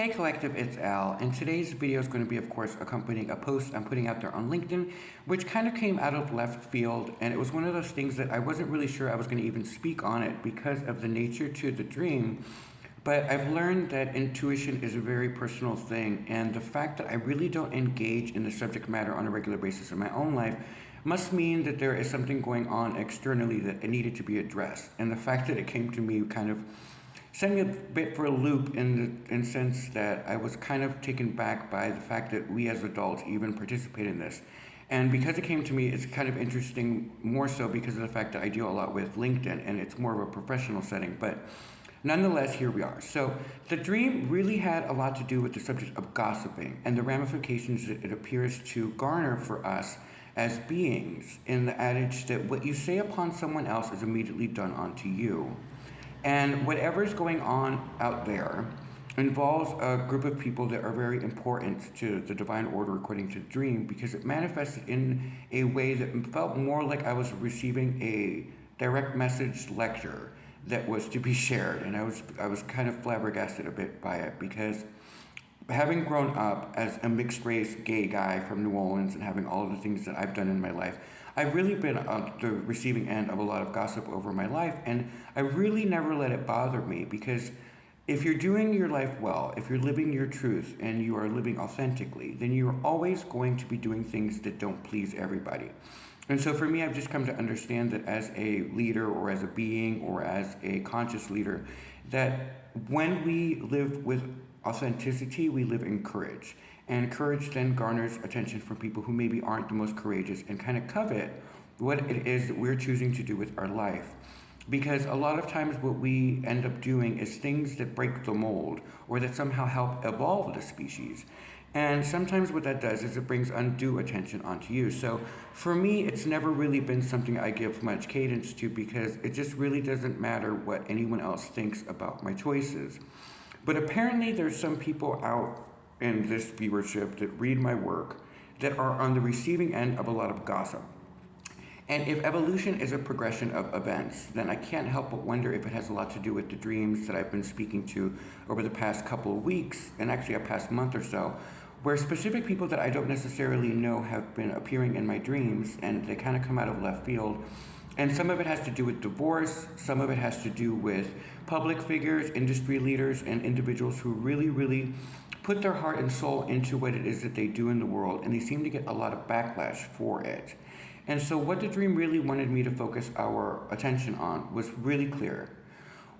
Hey Collective, it's Al, and today's video is going to be, of course, accompanying a post I'm putting out there on LinkedIn, which kind of came out of left field, and it was one of those things that I wasn't really sure I was going to even speak on it because of the nature to the dream, but I've learned that intuition is a very personal thing, and the fact that I really don't engage in the subject matter on a regular basis in my own life must mean that there is something going on externally that it needed to be addressed, and the fact that it came to me kind of sent me a bit for a loop in the sense that I was kind of taken back by the fact that we as adults even participate in this. And because it came to me, it's kind of interesting more so because of the fact that I deal a lot with LinkedIn and it's more of a professional setting. But nonetheless, here we are. So the dream really had a lot to do with the subject of gossiping and the ramifications that it appears to garner for us as beings in the adage that what you say upon someone else is immediately done onto you. And whatever's going on out there involves a group of people that are very important to the divine order according to the dream because it manifested in a way that felt more like I was receiving a direct message lecture that was to be shared. And I was kind of flabbergasted a bit by it because having grown up as a mixed race gay guy from New Orleans and having all of the things that I've done in my life, I've really been on the receiving end of a lot of gossip over my life, and I really never let it bother me because if you're doing your life well, if you're living your truth and you are living authentically, then you're always going to be doing things that don't please everybody. And so for me, I've just come to understand that as a leader or as a being or as a conscious leader, that when we live with authenticity, we live in courage. And courage then garners attention from people who maybe aren't the most courageous and kind of covet what it is that we're choosing to do with our life. Because a lot of times what we end up doing is things that break the mold or that somehow help evolve the species. And sometimes what that does is it brings undue attention onto you. So for me, it's never really been something I give much cadence to because it just really doesn't matter what anyone else thinks about my choices. But apparently there's some people out in this viewership that read my work that are on the receiving end of a lot of gossip. And if evolution is a progression of events, then I can't help but wonder if it has a lot to do with the dreams that I've been speaking to over the past couple of weeks, and actually a past month or so, where specific people that I don't necessarily know have been appearing in my dreams, and they kind of come out of left field. And some of it has to do with divorce, some of it has to do with public figures, industry leaders, and individuals who really put their heart and soul into what it is that they do in the world, and they seem to get a lot of backlash for it. And so what the dream really wanted me to focus our attention on was really clear.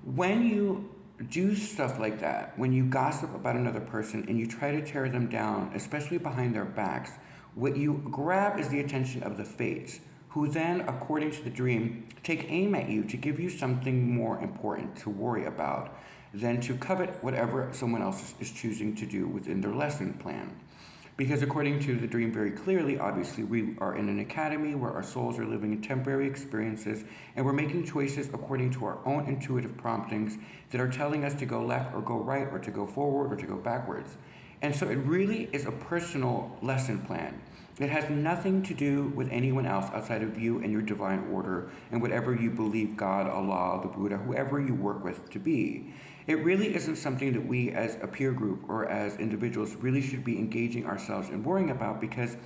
When you do stuff like that, when you gossip about another person and you try to tear them down, especially behind their backs, what you grab is the attention of the fates, who then, according to the dream, take aim at you to give you something more important to worry about than to covet whatever someone else is choosing to do within their lesson plan. Because according to the dream very clearly, obviously, we are in an academy where our souls are living in temporary experiences and we're making choices according to our own intuitive promptings that are telling us to go left or go right or to go forward or to go backwards. And so it really is a personal lesson plan. It has nothing to do with anyone else outside of you and your divine order and whatever you believe God, Allah, the Buddha, whoever you work with to be. It really isn't something that we as a peer group or as individuals really should be engaging ourselves and worrying about because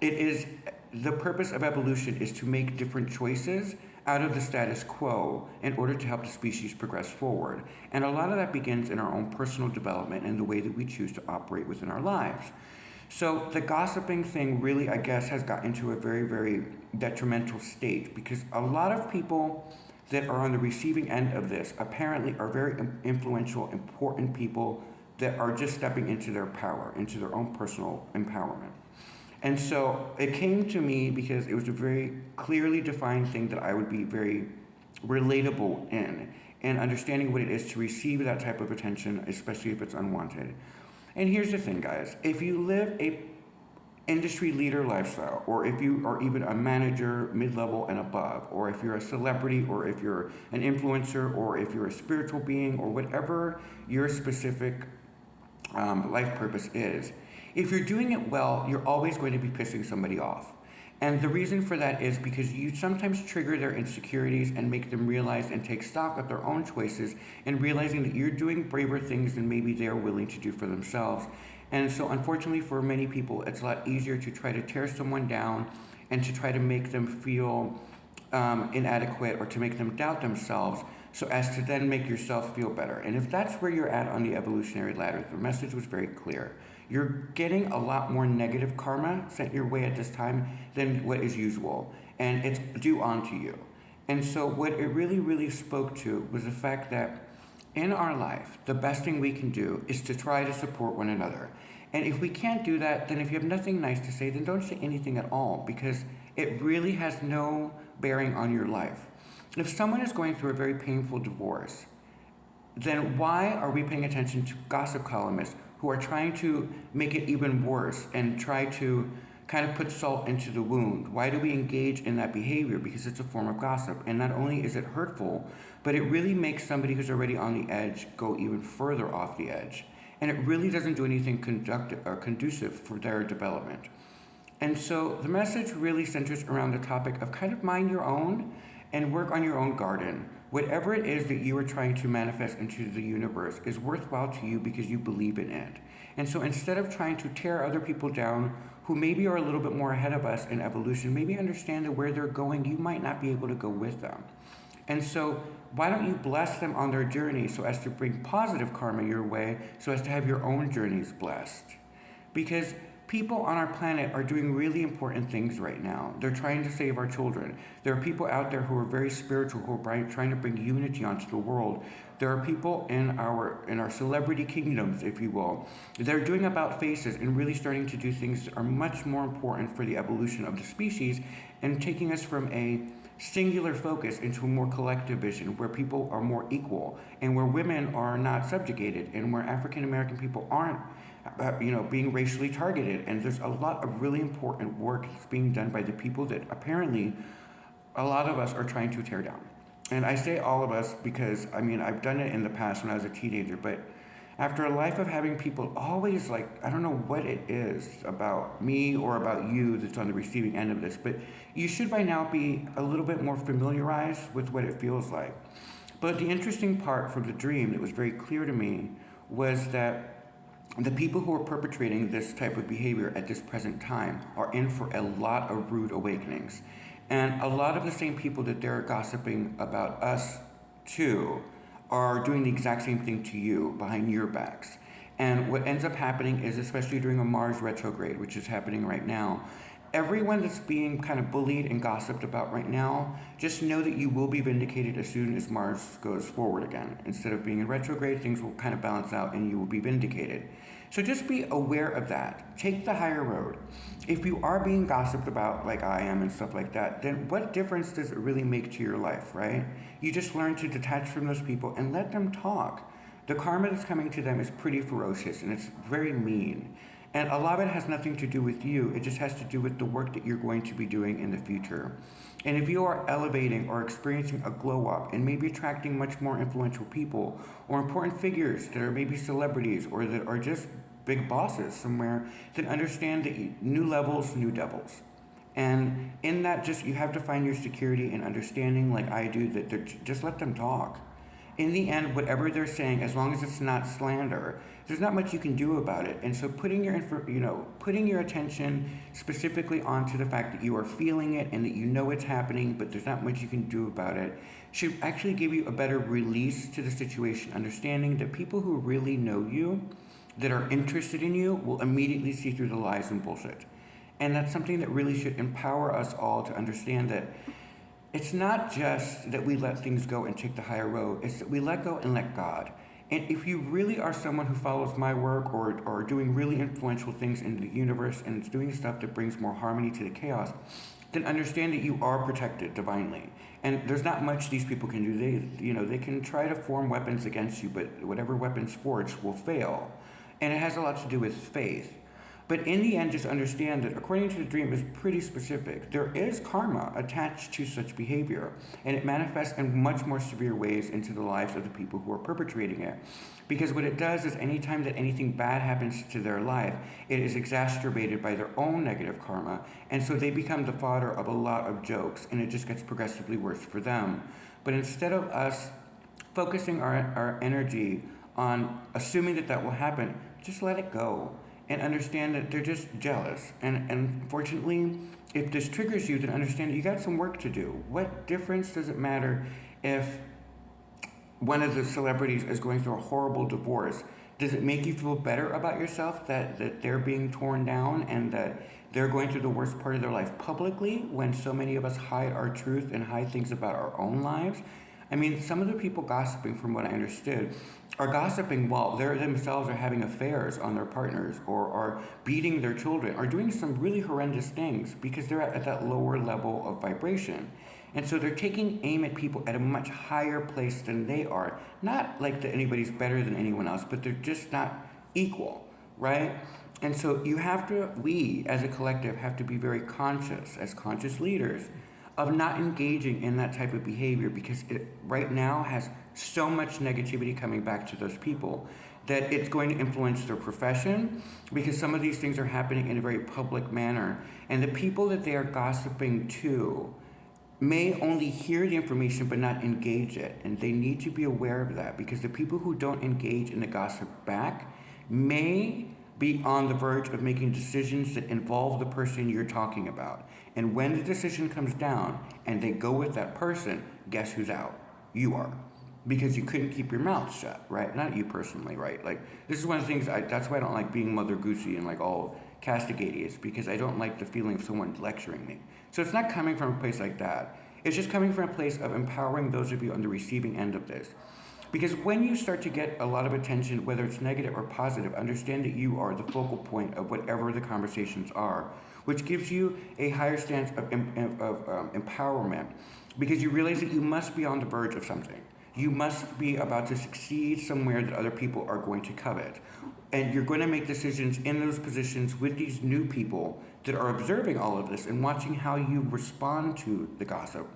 it is the purpose of evolution is to make different choices out of the status quo in order to help the species progress forward. And a lot of that begins in our own personal development and the way that we choose to operate within our lives. So the gossiping thing really, I guess, has got into a very detrimental state because a lot of people that are on the receiving end of this apparently are very influential, important people that are just stepping into their power, into their own personal empowerment. And so it came to me because it was a very clearly defined thing that I would be very relatable in and understanding what it is to receive that type of attention, especially if it's unwanted. And here's the thing, guys. If you live a industry leader lifestyle, or if you are even a manager, mid-level and above, or if you're a celebrity, or if you're an influencer, or if you're a spiritual being, or whatever your specific life purpose is, if you're doing it well, you're always going to be pissing somebody off. And the reason for that is because you sometimes trigger their insecurities and make them realize and take stock of their own choices and realizing that you're doing braver things than maybe they're willing to do for themselves. And so, unfortunately, for many people, it's a lot easier to try to tear someone down and to try to make them feel inadequate or to make them doubt themselves so as to then make yourself feel better. And if that's where you're at on the evolutionary ladder, the message was very clear. You're getting a lot more negative karma sent your way at this time than what is usual, and it's due onto you. And so, what it really, really spoke to was the fact that in our life, the best thing we can do is to try to support one another. And if we can't do that, then if you have nothing nice to say, then don't say anything at all because it really has no bearing on your life. If someone is going through a very painful divorce, then why are we paying attention to gossip columnists who are trying to make it even worse and try to kind of put salt into the wound? Why do we engage in that behavior? Because it's a form of gossip. And not only is it hurtful, but it really makes somebody who's already on the edge go even further off the edge. And it really doesn't do anything conducive for their development. And so the message really centers around the topic of kind of mind your own and work on your own garden. Whatever it is that you are trying to manifest into the universe is worthwhile to you because you believe in it. And so instead of trying to tear other people down who maybe are a little bit more ahead of us in evolution, maybe understand that where they're going, you might not be able to go with them. And so why don't you bless them on their journey so as to bring positive karma your way, so as to have your own journeys blessed? Because people on our planet are doing really important things right now. They're trying to save our children. There are people out there who are very spiritual, who are trying to bring unity onto the world. There are people in our celebrity kingdoms, if you will. They're doing about faces and really starting to do things that are much more important for the evolution of the species and taking us from a singular focus into a more collective vision where people are more equal and where women are not subjugated and where African American people aren't being racially targeted. And there's a lot of really important work that's being done by the people that apparently a lot of us are trying to tear down. And I say all of us because, I've done it in the past when I was a teenager, but after a life of having people always I don't know what it is about me or about you that's on the receiving end of this, but you should by now be a little bit more familiarized with what it feels like. But the interesting part from the dream that was very clear to me was that the people who are perpetrating this type of behavior at this present time are in for a lot of rude awakenings. And a lot of the same people that they're gossiping about us to are doing the exact same thing to you behind your backs. And what ends up happening is, especially during a Mars retrograde, which is happening right now, everyone that's being kind of bullied and gossiped about right now, just know that you will be vindicated as soon as Mars goes forward again. Instead of being in retrograde, things will kind of balance out and you will be vindicated. So just be aware of that. Take the higher road. If you are being gossiped about like I am and stuff like that, then what difference does it really make to your life, right? You just learn to detach from those people and let them talk. The karma that's coming to them is pretty ferocious and it's very mean. And a lot of it has nothing to do with you. It just has to do with the work that you're going to be doing in the future. And if you are elevating or experiencing a glow up and maybe attracting much more influential people or important figures that are maybe celebrities or that are just big bosses somewhere, then understand that new levels, new devils. And in that, just you have to find your security and understanding, like I do, that just let them talk. In the end, whatever they're saying, as long as it's not slander, there's not much you can do about it. And so putting your attention specifically onto the fact that you are feeling it and that you know it's happening, but there's not much you can do about it, should actually give you a better release to the situation, understanding that people who really know you, that are interested in you, will immediately see through the lies and bullshit. And that's something that really should empower us all to understand that it's not just that we let things go and take the higher road, it's that we let go and let God. And if you really are someone who follows my work or doing really influential things in the universe and it's doing stuff that brings more harmony to the chaos, then understand that you are protected divinely. And there's not much these people can do. They can try to form weapons against you, but whatever weapons forged will fail. And it has a lot to do with faith. But in the end, just understand that according to the dream is pretty specific. There is karma attached to such behavior, and it manifests in much more severe ways into the lives of the people who are perpetrating it. Because what it does is anytime that anything bad happens to their life, it is exacerbated by their own negative karma, and so they become the fodder of a lot of jokes, and it just gets progressively worse for them. But instead of us focusing our energy on assuming that that will happen, just let it go and understand that they're just jealous. And unfortunately, if this triggers you, then understand that you got some work to do. What difference does it matter if one of the celebrities is going through a horrible divorce? Does it make you feel better about yourself that they're being torn down and that they're going through the worst part of their life publicly when so many of us hide our truth and hide things about our own lives? I mean, some of the people gossiping, from what I understood, are gossiping while they themselves are having affairs on their partners or are beating their children or doing some really horrendous things because they're at that lower level of vibration. And so they're taking aim at people at a much higher place than they are. Not like that anybody's better than anyone else, but they're just not equal, right? And so we as a collective have to be very conscious, as conscious leaders, of not engaging in that type of behavior because it right now has so much negativity coming back to those people that it's going to influence their profession because some of these things are happening in a very public manner. And the people that they are gossiping to may only hear the information but not engage it. And they need to be aware of that because the people who don't engage in the gossip back may be on the verge of making decisions that involve the person you're talking about. And when the decision comes down and they go with that person, guess who's out? You are. Because you couldn't keep your mouth shut, right? Not you personally, right? Like, this is one of the things, that's why I don't like being Mother Goosey and like all castigated, is because I don't like the feeling of someone lecturing me. So it's not coming from a place like that. It's just coming from a place of empowering those of you on the receiving end of this. Because when you start to get a lot of attention, whether it's negative or positive, understand that you are the focal point of whatever the conversations are, which gives you a higher stance of empowerment because you realize that you must be on the verge of something. You must be about to succeed somewhere that other people are going to covet. And you're going to make decisions in those positions with these new people that are observing all of this and watching how you respond to the gossip.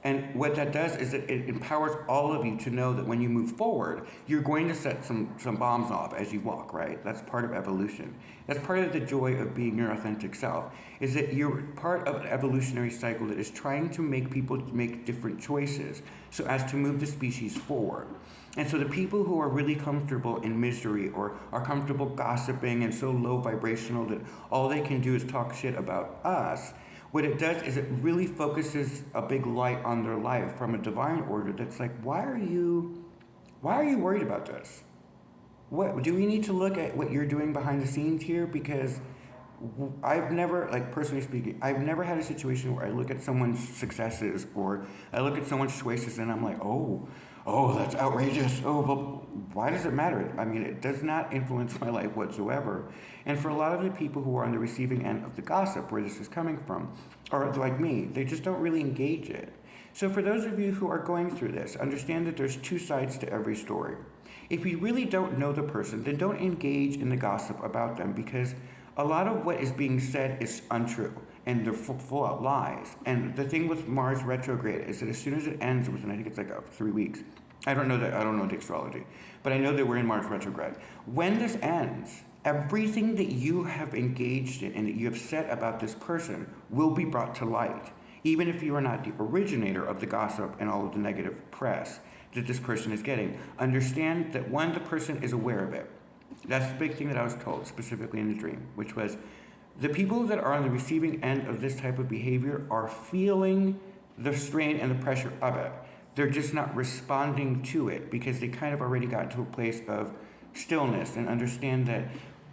And what that does is that it empowers all of you to know that when you move forward, you're going to set some bombs off as you walk, right? That's part of evolution. That's part of the joy of being your authentic self, is that you're part of an evolutionary cycle that is trying to make people make different choices so as to move the species forward. And so the people who are really comfortable in misery or are comfortable gossiping and so low vibrational that all they can do is talk shit about us, what it does is it really focuses a big light on their life from a divine order that's like, why are you worried about this? What do we need to look at what you're doing behind the scenes here? Because I've never, like personally speaking, I've never had a situation where I look at someone's successes or I look at someone's choices and I'm like, oh, that's outrageous. Oh, well, why does it matter? I mean, it does not influence my life whatsoever. And for a lot of the people who are on the receiving end of the gossip, where this is coming from, are like me, they just don't really engage it. So for those of you who are going through this, understand that there's two sides to every story. If you really don't know the person, then don't engage in the gossip about them because a lot of what is being said is untrue and they're full of lies. And the thing with Mars retrograde is that as soon as it ends within, I think it's like 3 weeks. I don't know the astrology, but I know that we're in Mars retrograde. When this ends, everything that you have engaged in and that you have said about this person will be brought to light, even if you are not the originator of the gossip and all of the negative press that this person is getting. Understand that one, the person is aware of it. That's the big thing that I was told, specifically in the dream, which was the people that are on the receiving end of this type of behavior are feeling the strain and the pressure of it. They're just not responding to it because they kind of already got to a place of stillness and understand that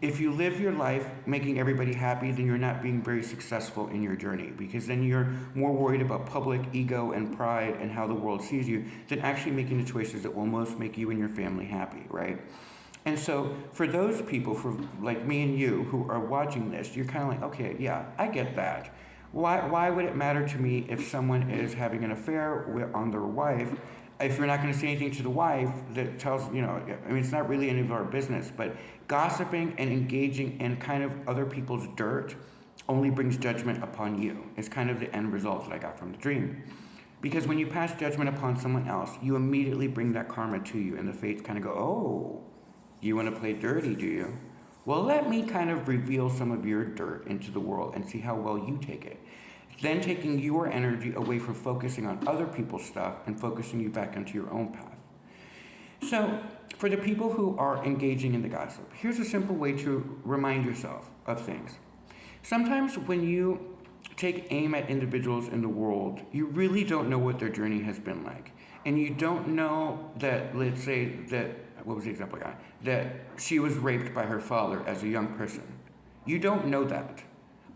if you live your life making everybody happy, then you're not being very successful in your journey because then you're more worried about public ego and pride and how the world sees you than actually making the choices that will most make you and your family happy, right? And so for those people, for like me and you who are watching this, you're kind of like, okay, yeah, I get that. Why would it matter to me if someone is having an affair on their wife if you're not going to say anything to the wife that tells, I mean, it's not really any of our business, but gossiping and engaging in kind of other people's dirt only brings judgment upon you. It's kind of the end result that I got from the dream. Because when you pass judgment upon someone else, you immediately bring that karma to you, and the fates kind of go, oh, you want to play dirty, do you? Well, let me kind of reveal some of your dirt into the world and see how well you take it. Then taking your energy away from focusing on other people's stuff and focusing you back onto your own path. So, for the people who are engaging in the gossip, here's a simple way to remind yourself of things. Sometimes when you take aim at individuals in the world, you really don't know what their journey has been like. And you don't know that, let's say that, what was the example I got? That she was raped by her father as a young person. You don't know that.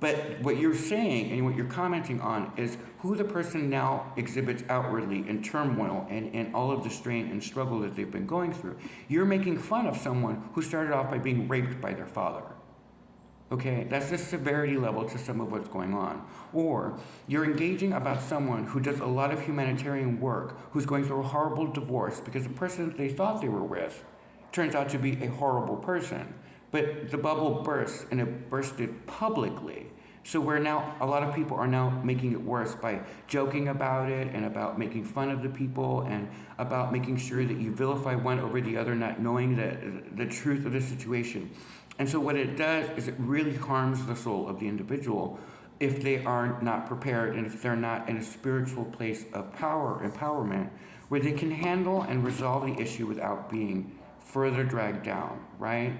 But what you're saying and what you're commenting on is who the person now exhibits outwardly in turmoil and all of the strain and struggle that they've been going through. You're making fun of someone who started off by being raped by their father. Okay, that's the severity level to some of what's going on. Or you're engaging about someone who does a lot of humanitarian work, who's going through a horrible divorce because the person that they thought they were with turns out to be a horrible person. But the bubble bursts, and it bursted publicly. So where now a lot of people are now making it worse by joking about it and about making fun of the people and about making sure that you vilify one over the other, not knowing the truth of the situation. And so what it does is it really harms the soul of the individual if they are not prepared and if they're not in a spiritual place of power, empowerment, where they can handle and resolve the issue without being further dragged down, right?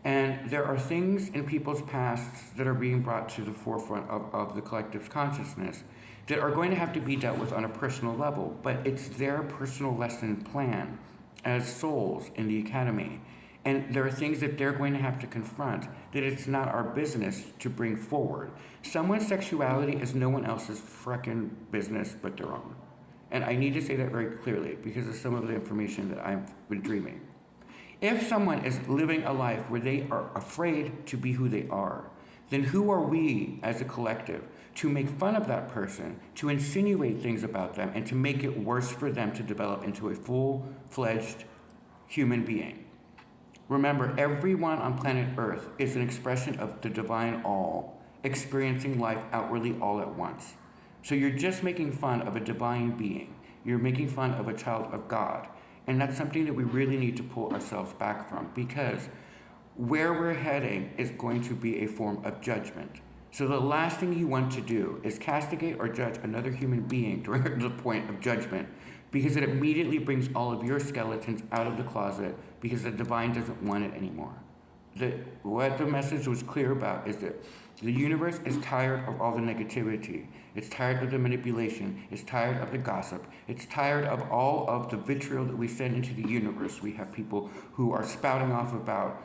And there are things in people's pasts that are being brought to the forefront of the collective's consciousness that are going to have to be dealt with on a personal level, but it's their personal lesson plan as souls in the academy. And there are things that they're going to have to confront that it's not our business to bring forward. Someone's sexuality is no one else's frickin' business but their own. And I need to say that very clearly because of some of the information that I've been dreaming. If someone is living a life where they are afraid to be who they are, then who are we as a collective to make fun of that person, to insinuate things about them, and to make it worse for them to develop into a full-fledged human being? Remember, everyone on planet Earth is an expression of the divine all, experiencing life outwardly all at once. So you're just making fun of a divine being. You're making fun of a child of God. And that's something that we really need to pull ourselves back from, because where we're heading is going to be a form of judgment. So the last thing you want to do is castigate or judge another human being during the point of judgment, because it immediately brings all of your skeletons out of the closet because the divine doesn't want it anymore. What the message was clear about is that the universe is tired of all the negativity. It's tired of the manipulation. It's tired of the gossip. It's tired of all of the vitriol that we send into the universe. We have people who are spouting off about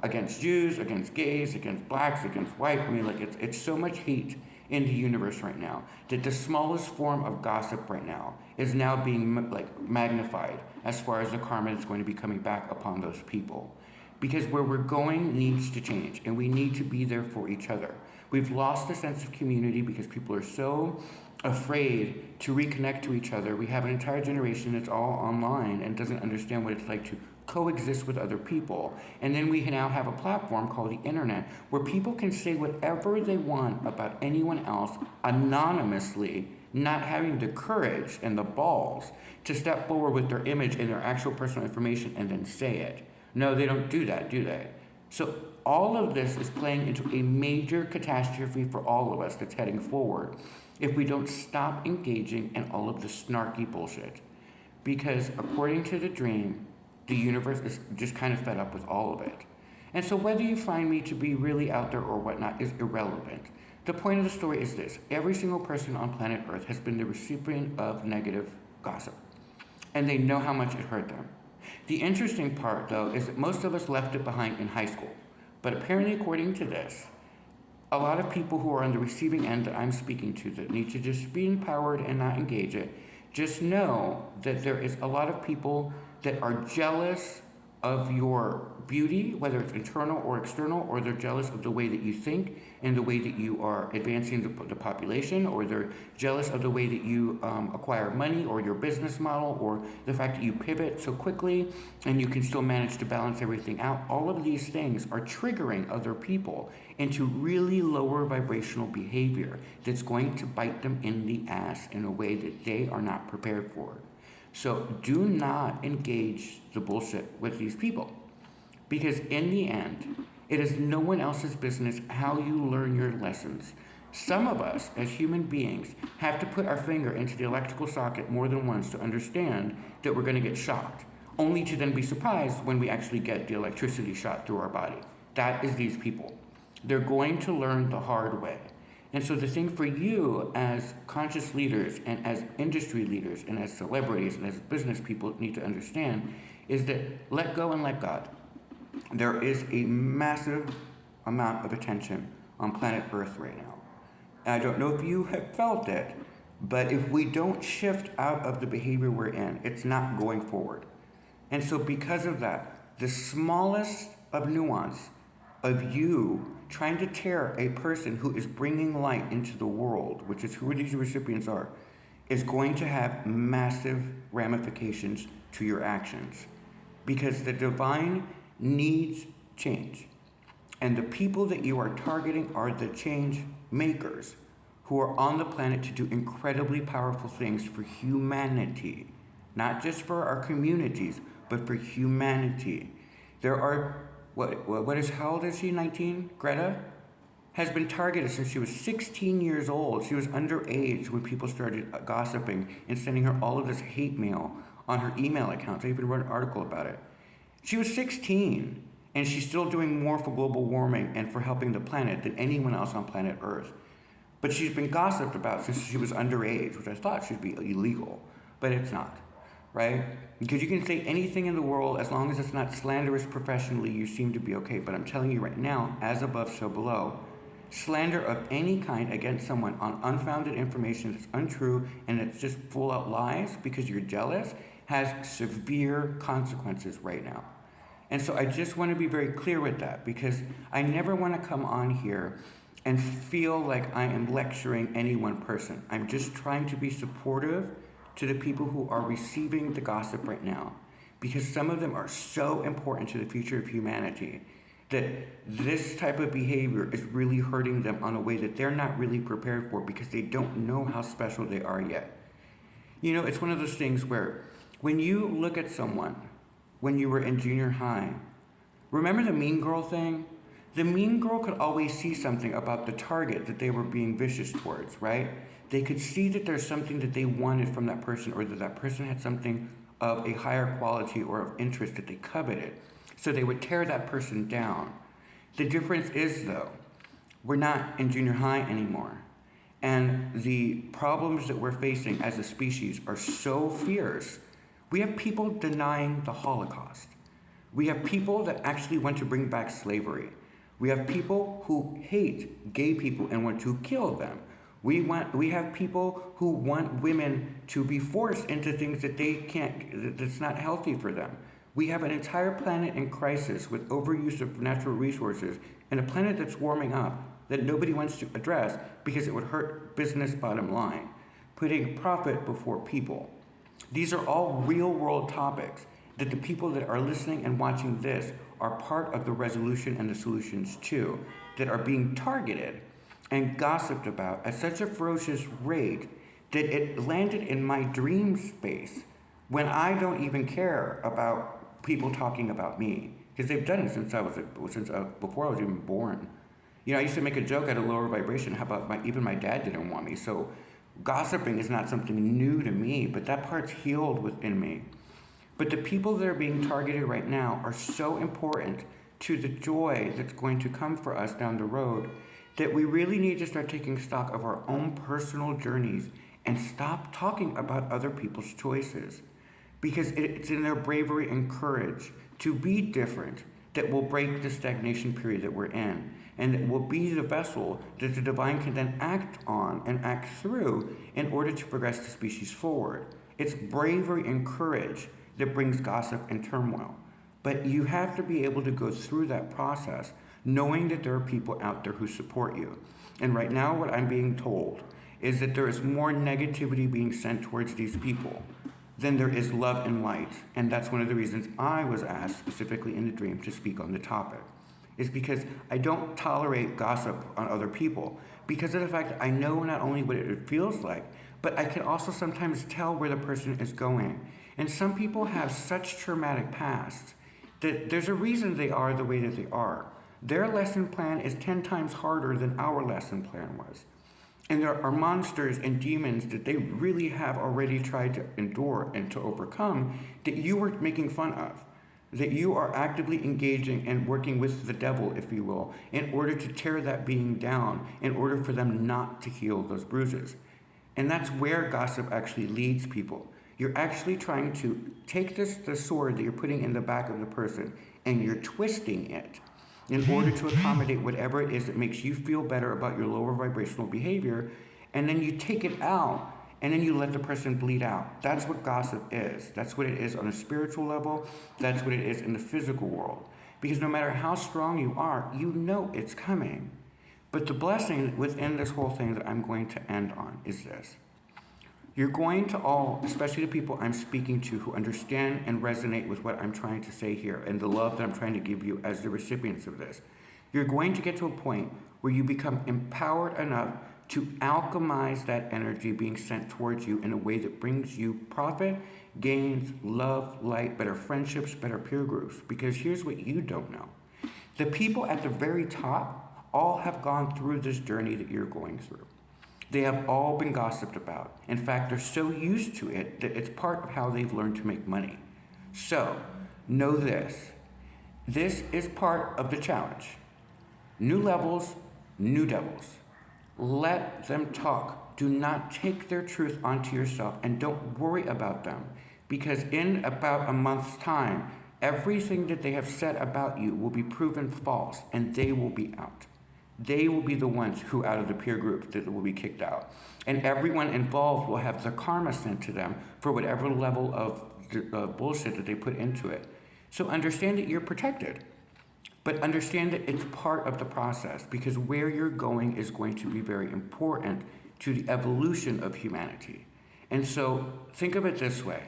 against Jews, against gays, against blacks, against white. I mean, like it's so much hate in the universe right now that the smallest form of gossip right now is now being magnified as far as the karma that's going to be coming back upon those people. Because where we're going needs to change, and we need to be there for each other. We've lost the sense of community because people are so afraid to reconnect to each other. We have an entire generation that's all online and doesn't understand what it's like to coexist with other people. And then we now have a platform called the internet where people can say whatever they want about anyone else anonymously, not having the courage and the balls to step forward with their image and their actual personal information and then say it. No, they don't do that, do they? So all of this is playing into a major catastrophe for all of us that's heading forward if we don't stop engaging in all of the snarky bullshit. Because according to the dream, the universe is just kind of fed up with all of it. And so whether you find me to be really out there or whatnot is irrelevant. The point of the story is this: every single person on planet Earth has been the recipient of negative gossip, and they know how much it hurt them. The interesting part, though, is that most of us left it behind in high school. But apparently, according to this, a lot of people who are on the receiving end that I'm speaking to that need to just be empowered and not engage it, just know that there is a lot of people that are jealous of your beauty, whether it's internal or external, or they're jealous of the way that you think and the way that you are advancing the population, or they're jealous of the way that you acquire money, or your business model, or the fact that you pivot so quickly and you can still manage to balance everything out. All of these things are triggering other people into really lower vibrational behavior that's going to bite them in the ass in a way that they are not prepared for. So do not engage the bullshit with these people, because in the end, it is no one else's business how you learn your lessons. Some of us, as human beings, have to put our finger into the electrical socket more than once to understand that we're going to get shocked, only to then be surprised when we actually get the electricity shot through our body. That is these people. They're going to learn the hard way. And so the thing for you as conscious leaders and as industry leaders and as celebrities and as business people need to understand is that let go and let God. There is a massive amount of attention on planet Earth right now. And I don't know if you have felt it, but if we don't shift out of the behavior we're in, it's not going forward. And so because of that, the smallest of nuance of you trying to tear a person who is bringing light into the world, which is who these recipients are, is going to have massive ramifications to your actions. Because the divine needs change. And the people that you are targeting are the change makers who are on the planet to do incredibly powerful things for humanity. Not just for our communities, but for humanity. There are how old is she, 19? Greta has been targeted since she was 16 years old. She was underage when people started gossiping and sending her all of this hate mail on her email accounts. I even wrote an article about it. She was 16, and she's still doing more for global warming and for helping the planet than anyone else on planet Earth. But she's been gossiped about since she was underage, which I thought should be illegal, but it's not. Right? Because you can say anything in the world as long as it's not slanderous professionally, you seem to be okay. But I'm telling you right now, as above, so below, slander of any kind against someone on unfounded information that's untrue and it's just full out lies because you're jealous has severe consequences right now. And so I just want to be very clear with that, because I never want to come on here and feel like I am lecturing any one person. I'm just trying to be supportive to the people who are receiving the gossip right now, because some of them are so important to the future of humanity that this type of behavior is really hurting them on a way that they're not really prepared for, because they don't know how special they are yet. You know, it's one of those things where when you look at someone when you were in junior high, remember the mean girl thing? The mean girl could always see something about the target that they were being vicious towards, right? They could see that there's something that they wanted from that person, or that that person had something of a higher quality or of interest that they coveted. So they would tear that person down. The difference is, though, we're not in junior high anymore. And the problems that we're facing as a species are so fierce. We have people denying the Holocaust. We have people that actually want to bring back slavery. We have people who hate gay people and want to kill them. We have people who want women to be forced into things that they can't, that's not healthy for them. We have an entire planet in crisis with overuse of natural resources, and a planet that's warming up that nobody wants to address because it would hurt business bottom line, putting profit before people. These are all real world topics that the people that are listening and watching this are part of the resolution and the solutions too, that are being targeted and gossiped about at such a ferocious rate that it landed in my dream space when I don't even care about people talking about me, because they've done it since before I was even born. You know, I used to make a joke at a lower vibration. How about even my dad didn't want me? So gossiping is not something new to me, but that part's healed within me. But the people that are being targeted right now are so important to the joy that's going to come for us down the road, that we really need to start taking stock of our own personal journeys and stop talking about other people's choices. Because it's in their bravery and courage to be different that will break the stagnation period that we're in. And it will be the vessel that the divine can then act on and act through in order to progress the species forward. It's bravery and courage that brings gossip and turmoil. But you have to be able to go through that process knowing that there are people out there who support you. And right now, what I'm being told is that there is more negativity being sent towards these people than there is love and light. And that's one of the reasons I was asked specifically in the dream to speak on the topic, is because I don't tolerate gossip on other people because of the fact that I know not only what it feels like, but I can also sometimes tell where the person is going. And some people have such traumatic pasts that there's a reason they are the way that they are. Their lesson plan is 10 times harder than our lesson plan was. And there are monsters and demons that they really have already tried to endure and to overcome that you were making fun of. That you are actively engaging and working with the devil, if you will, in order to tear that being down, in order for them not to heal those bruises. And that's where gossip actually leads people. You're actually trying to take the sword that you're putting in the back of the person and you're twisting it in order to accommodate whatever it is that makes you feel better about your lower vibrational behavior, and then you take it out and then you let the person bleed out. That's what gossip is. That's what it is on a spiritual level. That's what it is in the physical world. Because no matter how strong you are, you know it's coming. But the blessing within this whole thing that I'm going to end on is this. You're going to all, especially the people I'm speaking to who understand and resonate with what I'm trying to say here and the love that I'm trying to give you as the recipients of this, you're going to get to a point where you become empowered enough to alchemize that energy being sent towards you in a way that brings you profit, gains, love, light, better friendships, better peer groups. Because here's what you don't know. The people at the very top all have gone through this journey that you're going through. They have all been gossiped about. In fact, they're so used to it that it's part of how they've learned to make money. So, know this. This is part of the challenge. New levels, new devils. Let them talk. Do not take their truth onto yourself and don't worry about them. Because in about a month's time, everything that they have said about you will be proven false and they will be out. They will be the ones who out of the peer group that will be kicked out. And everyone involved will have their karma sent to them for whatever level of bullshit that they put into it. So understand that you're protected. But understand that it's part of the process because where you're going is going to be very important to the evolution of humanity. And so think of it this way.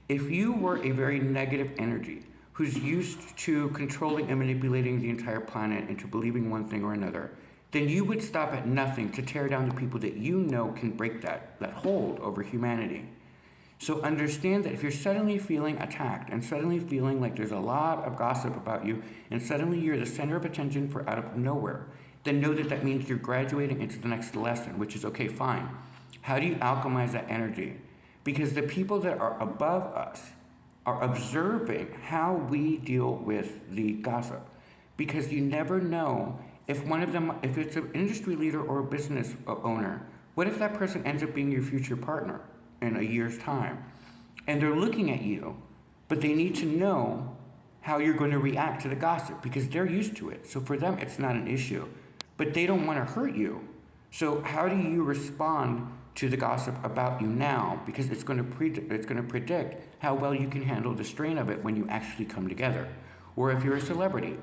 If you were a very negative energy who's used to controlling and manipulating the entire planet into believing one thing or another, then you would stop at nothing to tear down the people that you know can break that hold over humanity. So understand that if you're suddenly feeling attacked and suddenly feeling like there's a lot of gossip about you and suddenly you're the center of attention for out of nowhere, then know that that means you're graduating into the next lesson, which is okay, fine. How do you alchemize that energy? Because the people that are above us are observing how we deal with the gossip. Because you never know if one of them, if it's an industry leader or a business owner, what if that person ends up being your future partner in a year's time? And they're looking at you, but they need to know how you're going to react to the gossip because they're used to it. So for them, it's not an issue, but they don't want to hurt you. So how do you respond to the gossip about you now? Because it's going to predict how well you can handle the strain of it when you actually come together. Or if you're a celebrity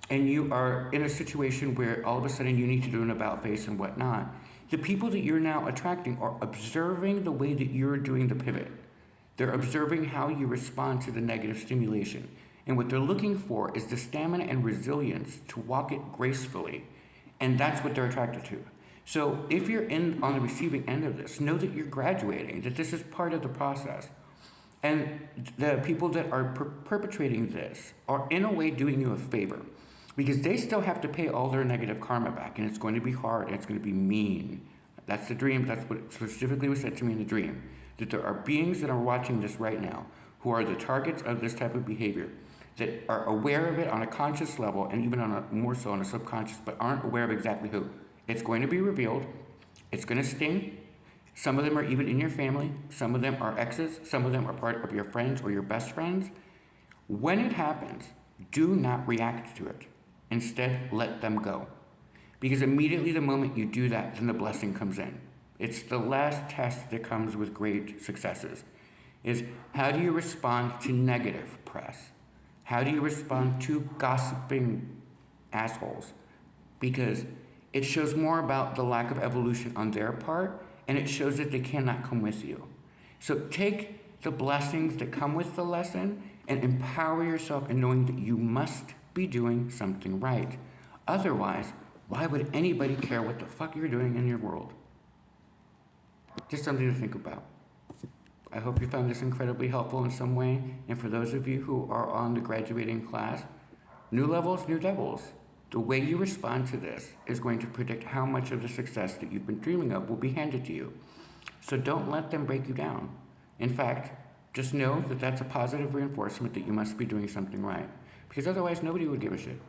and you are in a situation where all of a sudden you need to do an about face and whatnot, the people that you're now attracting are observing the way that you're doing the pivot. They're observing how you respond to the negative stimulation. And what they're looking for is the stamina and resilience to walk it gracefully. And that's what they're attracted to. So if you're on the receiving end of this, know that you're graduating, that this is part of the process. And the people that are perpetrating this are in a way doing you a favor because they still have to pay all their negative karma back, and it's going to be hard and it's going to be mean. That's the dream. That's what specifically was said to me in the dream, that there are beings that are watching this right now who are the targets of this type of behavior, that are aware of it on a conscious level and even on a more so on a subconscious, but aren't aware of exactly who. It's going to be revealed. It's going to sting. Some of them are even in your family. Some of them are exes. Some of them are part of your friends or your best friends. When it happens, do not react to it. Instead, let them go. Because immediately the moment you do that, then the blessing comes in. It's the last test that comes with great successes, is how do you respond to negative press? How do you respond to gossiping assholes? Because it shows more about the lack of evolution on their part, and it shows that they cannot come with you. So take the blessings that come with the lesson and empower yourself in knowing that you must be doing something right. Otherwise, why would anybody care what the fuck you're doing in your world? Just something to think about. I hope you found this incredibly helpful in some way. And for those of you who are on the graduating class, new levels, new devils. The way you respond to this is going to predict how much of the success that you've been dreaming of will be handed to you. So don't let them break you down. In fact, just know that that's a positive reinforcement that you must be doing something right. Because otherwise, nobody would give a shit.